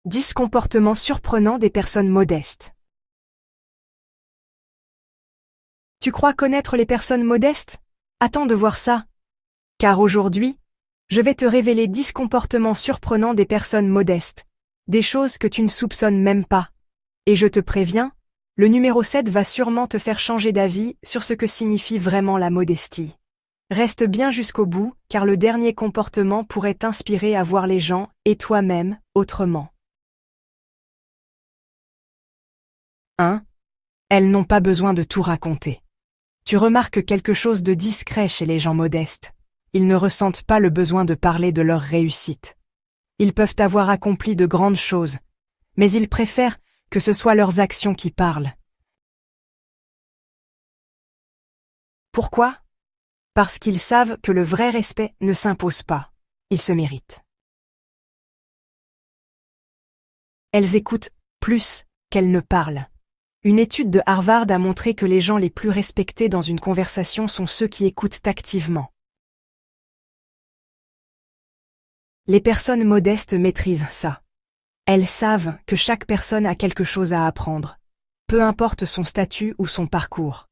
10 comportements surprenants des personnes modestes. Tu crois connaître les personnes modestes? Attends de voir ça. Car aujourd'hui, je vais te révéler 10 comportements surprenants des personnes modestes, des choses que tu ne soupçonnes même pas. Et je te préviens, le numéro 7 va sûrement te faire changer d'avis sur ce que signifie vraiment la modestie. Reste bien jusqu'au bout, car le dernier comportement pourrait t'inspirer à voir les gens et toi-même autrement. 1. Elles n'ont pas besoin de tout raconter. Tu remarques quelque chose de discret chez les gens modestes. Ils ne ressentent pas le besoin de parler de leur réussite. Ils peuvent avoir accompli de grandes choses, mais ils préfèrent que ce soit leurs actions qui parlent. Pourquoi? Parce qu'ils savent que le vrai respect ne s'impose pas, il se mérite. Elles écoutent plus qu'elles ne parlent. Une étude de Harvard a montré que les gens les plus respectés dans une conversation sont ceux qui écoutent activement. Les personnes modestes maîtrisent ça. Elles savent que chaque personne a quelque chose à apprendre, peu importe son statut ou son parcours.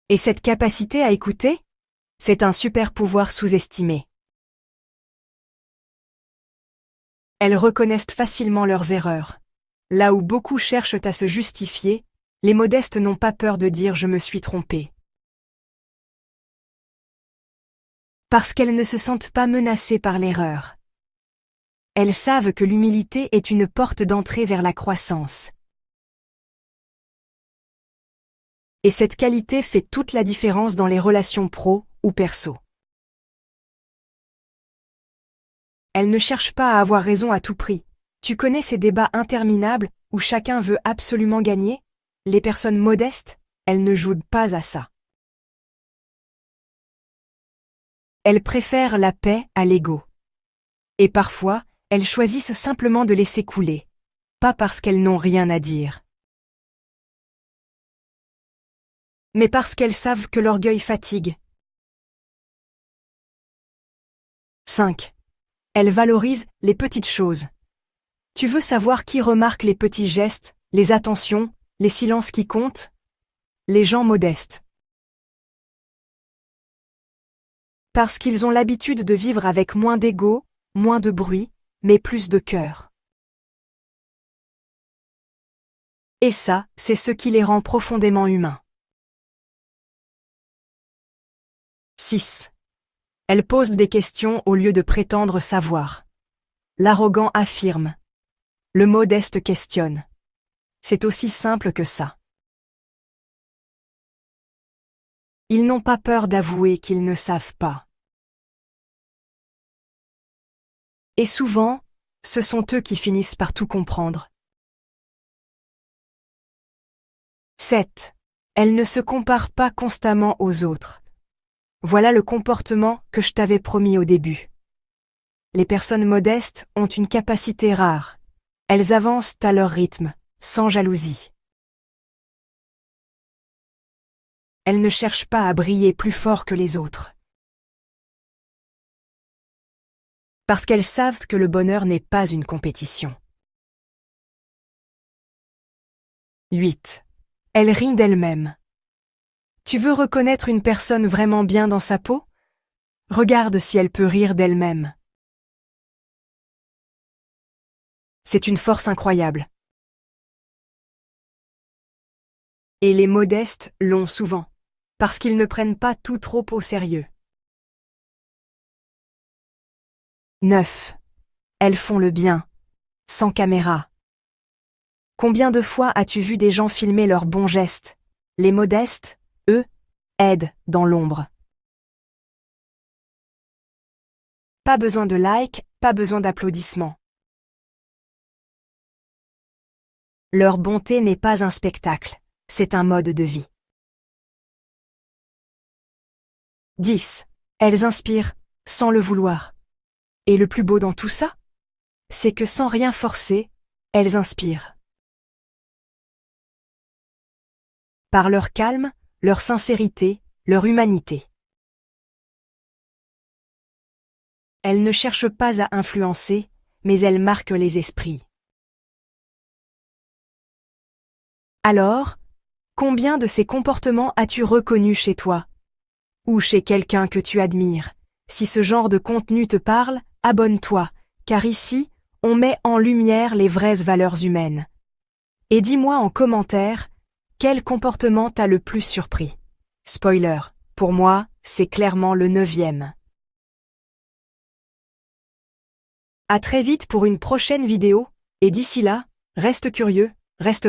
Et cette capacité à écouter, c'est un super pouvoir sous-estimé. Elles reconnaissent facilement leurs erreurs. Là où beaucoup cherchent à se justifier, les modestes n'ont pas peur de dire « je me suis trompé ». Parce qu'elles ne se sentent pas menacées par l'erreur. Elles savent que l'humilité est une porte d'entrée vers la croissance. Et cette qualité fait toute la différence dans les relations pro ou perso. Elles ne cherchent pas à avoir raison à tout prix. Tu connais ces débats interminables où chacun veut absolument gagner? Les personnes modestes, elles ne jouent pas à ça. Elles préfèrent la paix à l'ego. Et parfois, elles choisissent simplement de laisser couler, pas parce qu'elles n'ont rien à dire, mais parce qu'elles savent que l'orgueil fatigue. 5. Elles valorisent les petites choses. Tu veux savoir qui remarque les petits gestes, les attentions, les silences qui comptent? Les gens modestes. Parce qu'ils ont l'habitude de vivre avec moins d'ego, moins de bruit, mais plus de cœur. Et ça, c'est ce qui les rend profondément humains. 6. Elles posent des questions au lieu de prétendre savoir. L'arrogant affirme. Le modeste questionne. C'est aussi simple que ça. Ils n'ont pas peur d'avouer qu'ils ne savent pas. Et souvent, ce sont eux qui finissent par tout comprendre. 7. Elles ne se comparent pas constamment aux autres. Voilà le comportement que je t'avais promis au début. Les personnes modestes ont une capacité rare. Elles avancent à leur rythme, sans jalousie. Elles ne cherchent pas à briller plus fort que les autres. Parce qu'elles savent que le bonheur n'est pas une compétition. 8. Elles rient d'elles-mêmes. Tu veux reconnaître une personne vraiment bien dans sa peau? Regarde si elle peut rire d'elle-même. C'est une force incroyable. Et les modestes l'ont souvent, parce qu'ils ne prennent pas tout trop au sérieux. 9. Elles font le bien, sans caméra. Combien de fois as-tu vu des gens filmer leurs bons gestes? Les modestes, eux, aident dans l'ombre. Pas besoin de likes, pas besoin d'applaudissements. Leur bonté n'est pas un spectacle, c'est un mode de vie. 10. Elles inspirent, sans le vouloir. Et le plus beau dans tout ça, c'est que sans rien forcer, elles inspirent. Par leur calme, leur sincérité, leur humanité. Elles ne cherchent pas à influencer, mais elles marquent les esprits. Alors, combien de ces comportements as-tu reconnus chez toi? Ou chez quelqu'un que tu admires? Si ce genre de contenu te parle, abonne-toi, car ici, on met en lumière les vraies valeurs humaines. Et dis-moi en commentaire, quel comportement t'a le plus surpris? Spoiler, pour moi, c'est clairement le 9e. À très vite pour une prochaine vidéo, et d'ici là, reste curieux, reste